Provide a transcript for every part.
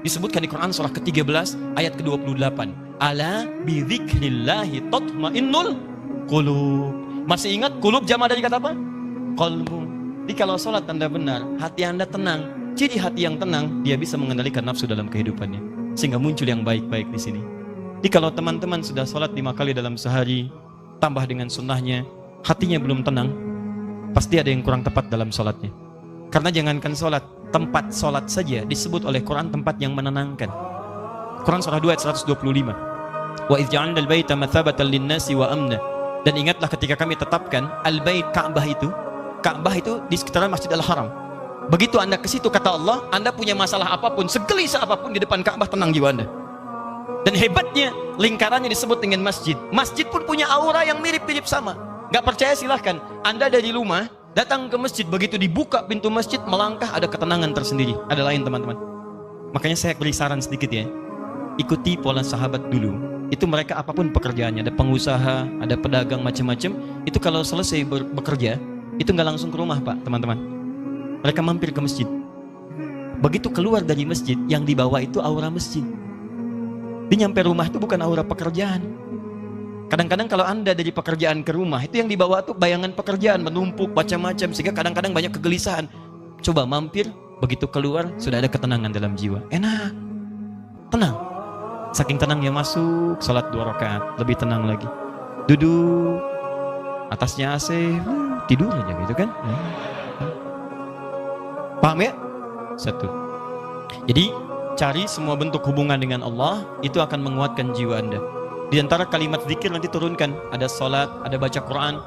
Disebutkan di Quran surah ke-13 ayat ke-28. Ala bidzikrillahi tatmainnul qulub. Masih ingat qulub jama dari kata apa? Qalbu. Jadi kalau sholat Anda benar, hati Anda tenang. Jadi hati yang tenang, dia bisa mengendalikan nafsu dalam kehidupannya. Sehingga muncul yang baik-baik di sini. Jadi kalau teman-teman sudah sholat 5 kali dalam sehari, tambah dengan sunnahnya, hatinya belum tenang, pasti ada yang kurang tepat dalam sholatnya. Karena jangankan sholat, tempat sholat saja disebut oleh Quran tempat yang menenangkan. Quran surah 2 ayat 125. Wa idh ja'alna al-baita mathabatan lin-nasi wa amna. Dan ingatlah ketika kami tetapkan al-bait, Ka'bah itu di sekitaran Masjid Al-Haram. Begitu Anda ke situ, kata Allah, Anda punya masalah apapun, segelisah apapun di depan Ka'bah, tenang jiwa Anda. Dan hebatnya lingkarannya disebut dengan masjid. Masjid pun punya aura yang mirip-mirip sama. Gak percaya silahkan, Anda dari rumah datang ke masjid, begitu dibuka pintu masjid, melangkah, ada ketenangan tersendiri. Ada lain teman-teman. Makanya saya beri saran sedikit ya, ikuti pola sahabat dulu. Itu mereka apapun pekerjaannya, ada pengusaha, ada pedagang macam-macam. Itu kalau selesai bekerja, itu nggak langsung ke rumah Pak, teman-teman. Mereka mampir ke masjid. Begitu keluar dari masjid, yang dibawa itu aura masjid. Dia nyampe rumah itu bukan aura pekerjaan. Kadang-kadang kalau Anda dari pekerjaan ke rumah, itu yang dibawa tuh bayangan pekerjaan, menumpuk macam-macam, sehingga kadang-kadang banyak kegelisahan. Coba mampir, begitu keluar, sudah ada ketenangan dalam jiwa. Enak, tenang. Saking tenangnya masuk, sholat 2 rakaat, lebih tenang lagi. Duduk, atasnya AC, tidur aja gitu kan. Paham ya? Satu. Jadi, cari semua bentuk hubungan dengan Allah, itu akan menguatkan jiwa Anda. Di antara kalimat zikir nanti turunkan, ada sholat, ada baca Quran.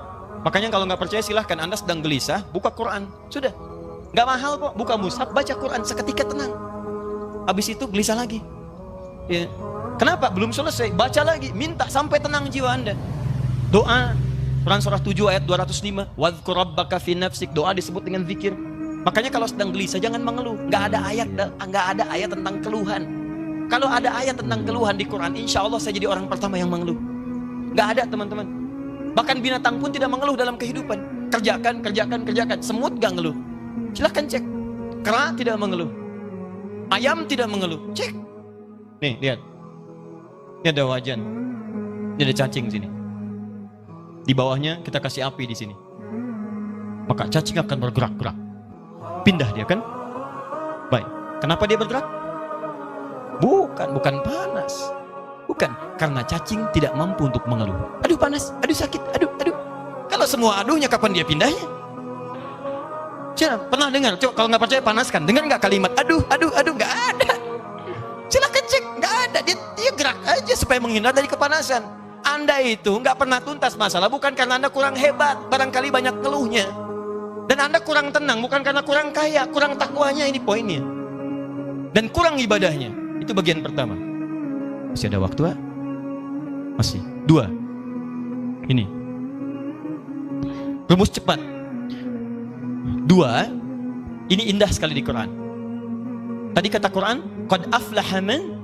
Makanya kalau nggak percaya silahkan, Anda sedang gelisah, buka Quran, sudah, nggak mahal kok, buka mushaf, baca Quran, seketika tenang. Habis itu gelisah lagi. Ya. Kenapa? Belum selesai, baca lagi, minta sampai tenang jiwa Anda. Doa, Quran surah 7 ayat 205, wadhkur rabbaka fi nafsik, doa disebut dengan zikir. Makanya kalau sedang gelisah jangan mengeluh. Nggak ada ayat tentang keluhan. Kalau ada ayat tentang keluhan di Quran, insya Allah saya jadi orang pertama yang mengeluh. Nggak ada teman-teman. Bahkan binatang pun tidak mengeluh dalam kehidupan. Kerjakan. Semut nggak ngeluh. Silahkan cek. Kera tidak mengeluh. Ayam tidak mengeluh. Cek. Nih lihat. Ini ada wajan. Ini ada cacing sini. Di bawahnya kita kasih api di sini. Maka cacing akan bergerak-gerak. Pindah dia kan? Baik. Kenapa dia bergerak? Bukan panas. Bukan, karena cacing tidak mampu untuk mengeluh. Aduh panas, aduh sakit, aduh. Kalau semua aduhnya kapan dia pindahnya? Pernah dengar? Coba kalau nggak percaya panaskan. Dengar nggak kalimat aduh, nggak ada. Silakan cek, nggak ada. Dia gerak aja supaya menghindar dari kepanasan. Anda itu nggak pernah tuntas masalah bukan karena Anda kurang hebat, barangkali banyak keluhnya. Dan Anda kurang tenang bukan karena kurang kaya, kurang takwanya, ini poinnya. Dan kurang ibadahnya. Itu bagian pertama. Masih ada waktu, Pak? Masih. 2. Ini. Rumus cepat. 2. Ini indah sekali di Quran. Tadi kata Quran, qad aflaha man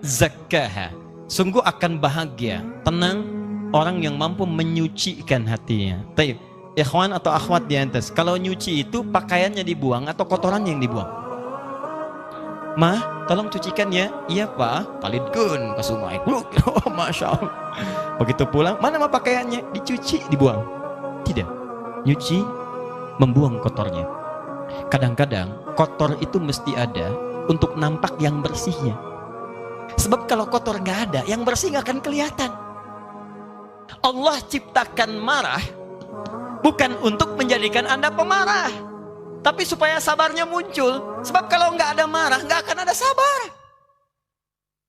zakkaha. Sungguh akan bahagia, tenang orang yang mampu menyucikan hatinya. Baik, ikhwan atau akhwat di atas, kalau nyuci itu pakaiannya dibuang atau kotorannya yang dibuang? Mah, tolong cucikan ya. Iya Pak, palidgun ke sungai. Oh, Masya Allah. Begitu pulang, mana mah pakaiannya? Dicuci, dibuang. Tidak, nyuci, membuang kotornya. Kadang-kadang kotor itu mesti ada untuk nampak yang bersihnya. Sebab kalau kotor nggak ada, yang bersih nggak akan kelihatan. Allah ciptakan marah bukan untuk menjadikan Anda pemarah, tapi supaya sabarnya muncul. Sebab kalau nggak ada marah, nggak akan ada sabar.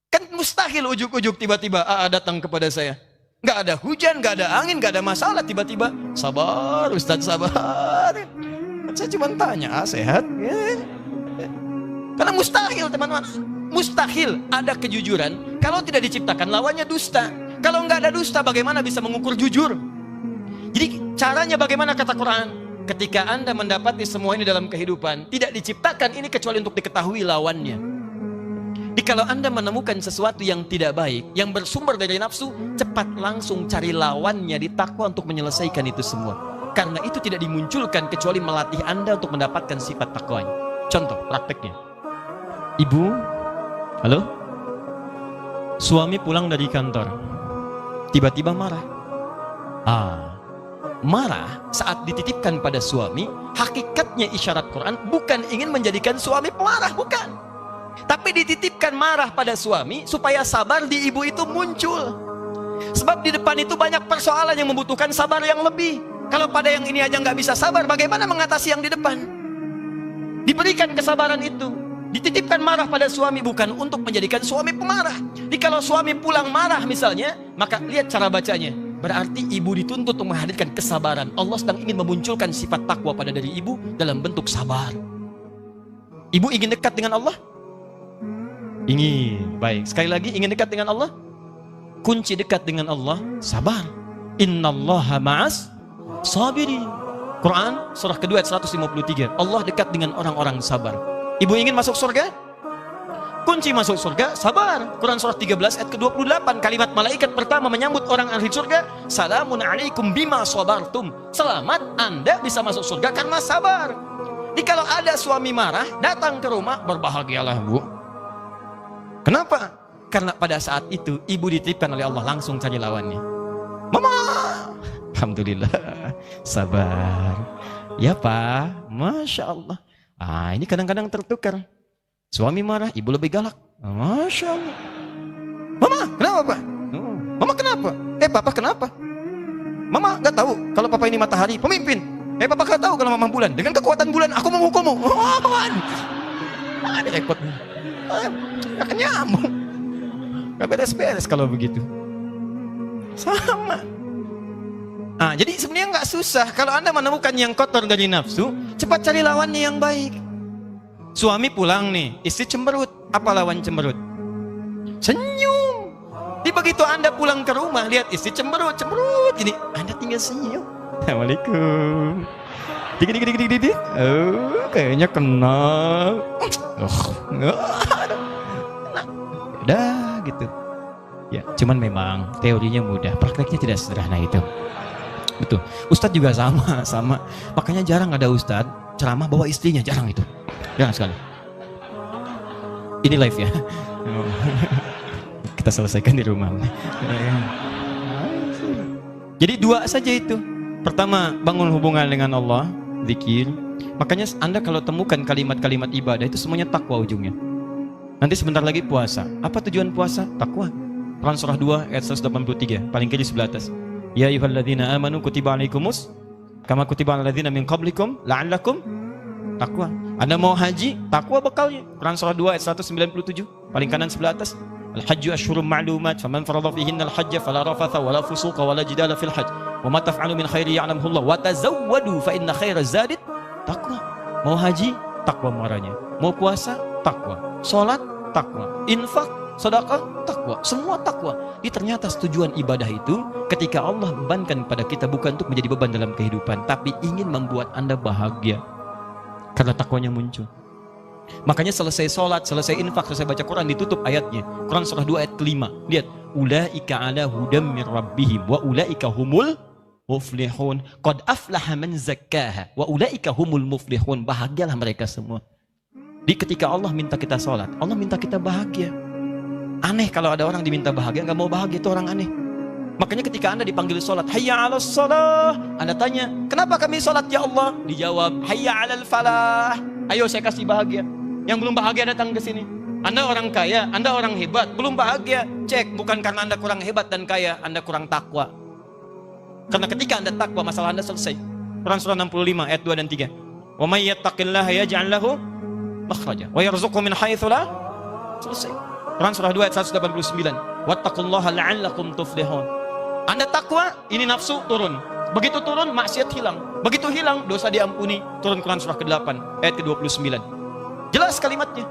Kan mustahil ujuk-ujuk tiba-tiba datang kepada saya. Nggak ada hujan, nggak ada angin, nggak ada masalah, tiba-tiba sabar Ustaz, sabar. Saya cuma tanya, sehat? Karena mustahil teman-teman. Mustahil ada kejujuran kalau tidak diciptakan lawannya dusta. Kalau nggak ada dusta, bagaimana bisa mengukur jujur? Jadi caranya bagaimana kata Quran? Ketika Anda mendapati semua ini dalam kehidupan, tidak diciptakan ini kecuali untuk diketahui lawannya. Jadi kalau Anda menemukan sesuatu yang tidak baik, yang bersumber dari nafsu, cepat langsung cari lawannya di takwa untuk menyelesaikan itu semua. Karena itu tidak dimunculkan kecuali melatih Anda untuk mendapatkan sifat takwanya. Contoh prakteknya. Ibu Halo? Suami pulang dari kantor, tiba-tiba marah. Marah saat dititipkan pada suami, hakikatnya isyarat Quran bukan ingin menjadikan suami pemarah, bukan. Tapi dititipkan marah pada suami supaya sabar di ibu itu muncul. Sebab di depan itu banyak persoalan yang membutuhkan sabar yang lebih. Kalau pada yang ini aja nggak bisa sabar, bagaimana mengatasi yang di depan? Diberikan kesabaran itu, dititipkan marah pada suami bukan untuk menjadikan suami pemarah. Jadi kalau suami pulang marah misalnya, maka lihat cara bacanya. Berarti ibu dituntut untuk menghadirkan kesabaran. Allah sedang ingin memunculkan sifat takwa pada diri ibu dalam bentuk sabar. Ibu ingin dekat dengan Allah? Ingin. Baik, sekali lagi, ingin dekat dengan Allah? Kunci dekat dengan Allah, sabar. Innallaha ma'as sabirin. Quran surah kedua ayat 153. Allah dekat dengan orang-orang sabar. Ibu ingin masuk surga? Kunci masuk surga, sabar. Quran surah 13 ayat ke-28. Kalimat malaikat pertama menyambut orang ahli surga, salamun alaikum bima sabartum. Selamat, Anda bisa masuk surga karena sabar. Jadi kalau ada suami marah, datang ke rumah, berbahagialah bu. Kenapa? Karena pada saat itu ibu dititipkan oleh Allah, langsung cari lawannya. Mama, alhamdulillah, sabar. Ya Pak, Masya Allah. Ini kadang-kadang tertukar. Suami marah, ibu lebih galak. Masya Allah. Mama, kenapa Pak? Mama kenapa? Papa kenapa? Mama gak tahu kalau Papa ini matahari, pemimpin. Papa gak tahu kalau Mama bulan. Dengan kekuatan bulan, aku menghukummu. Ada repot. Gak nyambung. Gak beres-beres kalau begitu. Sama. Jadi sebenarnya nggak susah. Kalau Anda menemukan yang kotor dari nafsu, cepat cari lawannya yang baik. Suami pulang nih, istri cemberut. Apa lawan cemberut? Senyum. Jadi begitu Anda pulang ke rumah, lihat istri cemberut. Ini Anda tinggal senyum. Assalamualaikum. Dik. Kayaknya kenal. Udah gitu. Ya, cuman memang teorinya mudah, prakteknya tidak sederhana itu. Betul. Ustadz juga sama. Makanya jarang ada ustadz ceramah bawa istrinya, jarang itu. Jarang sekali. Ini live ya. Kita selesaikan di rumah. Jadi dua saja itu. Pertama, bangun hubungan dengan Allah, zikir. Makanya Anda kalau temukan kalimat-kalimat ibadah itu semuanya takwa ujungnya. Nanti sebentar lagi puasa. Apa tujuan puasa? Takwa. Quran surah 2 ayat 183, paling kiri sebelah atas. Ya ayyuhalladzina amanu kutiba alaikumus kama kutiba alal ladzina min qablikum la'allakum taqwa. Anda mau haji, takwa bekalnya. Quran surah 2 ayat 197, paling kanan sebelah atas. Al-hajju asyhurum ma'lumat faman farada fihinna al-hajja fala rafatha wala fusuqa wala jidala fil hajj wa ma taf'alu min khairi ya'lamuhu Allah wa tazawwadu fa inna khairaz zadi taqwa. Mau haji, takwa muaranya. Mau puasa, takwa. Salat, takwa. Infak, sedekah, takwa. Semua takwa. Jadi ternyata tujuan ibadah itu ketika Allah bebankan pada kita bukan untuk menjadi beban dalam kehidupan, tapi ingin membuat Anda bahagia karena takwanya muncul. Makanya selesai sholat, selesai infak, selesai baca Quran, ditutup ayatnya. Quran surah 2 ayat kelima. Lihat, ulaika ala hudam min rabbihim wa ulaika humul muflihun. Qad aflaha man zakkaha wa ulaika humul muflihun. Bahagialah mereka semua. Di ketika Allah minta kita sholat, Allah minta kita bahagia. Aneh kalau ada orang diminta bahagia, nggak mau bahagia, itu orang aneh. Makanya ketika Anda dipanggil sholat, hayya 'alas shalah, Anda tanya, kenapa kami sholat ya Allah? Dijawab, hayya 'alal falah. Ayo saya kasih bahagia. Yang belum bahagia datang ke sini. Anda orang kaya, Anda orang hebat, belum bahagia. Cek, bukan karena Anda kurang hebat dan kaya, Anda kurang takwa. Karena ketika Anda takwa, masalah Anda selesai. Quran surah 65 ayat 2 dan 3. Wa may yattaqillaha yaj'al lahu makhraja wa yarzuqhu min haitsu la. Selesai. Quran surah 2 ayat 189. Wattaqullaha la'allakum tuflihun. Anda takwa, ini nafsu turun. Begitu turun, maksiat hilang. Begitu hilang, dosa diampuni. Turun Quran surah ke-8 ayat ke-29. Jelas kalimatnya.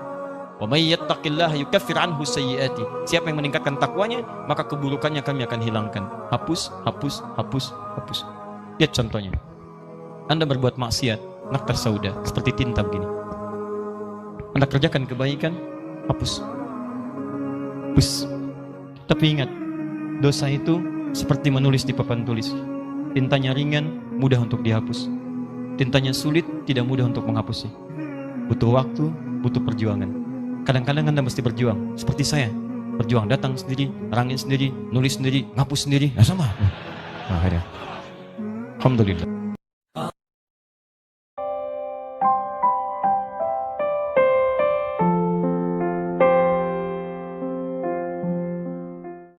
Wa may yattaqillaha yukaffir anhu sayyiati. Siapa yang meningkatkan takwanya, maka keburukannya kami akan hilangkan. Hapus. Lihat contohnya. Anda berbuat maksiat, naktar sauda, seperti tinta begini. Anda kerjakan kebaikan, hapus. Tapi ingat, dosa itu seperti menulis di papan tulis. Tintanya ringan, mudah untuk dihapus. Tintanya sulit, tidak mudah untuk menghapusnya. Butuh waktu, butuh perjuangan. Kadang-kadang Anda mesti berjuang. Seperti saya. Berjuang, datang sendiri, rangin sendiri, nulis sendiri, ngapus sendiri. Ya sama. Akhirnya. Alhamdulillah.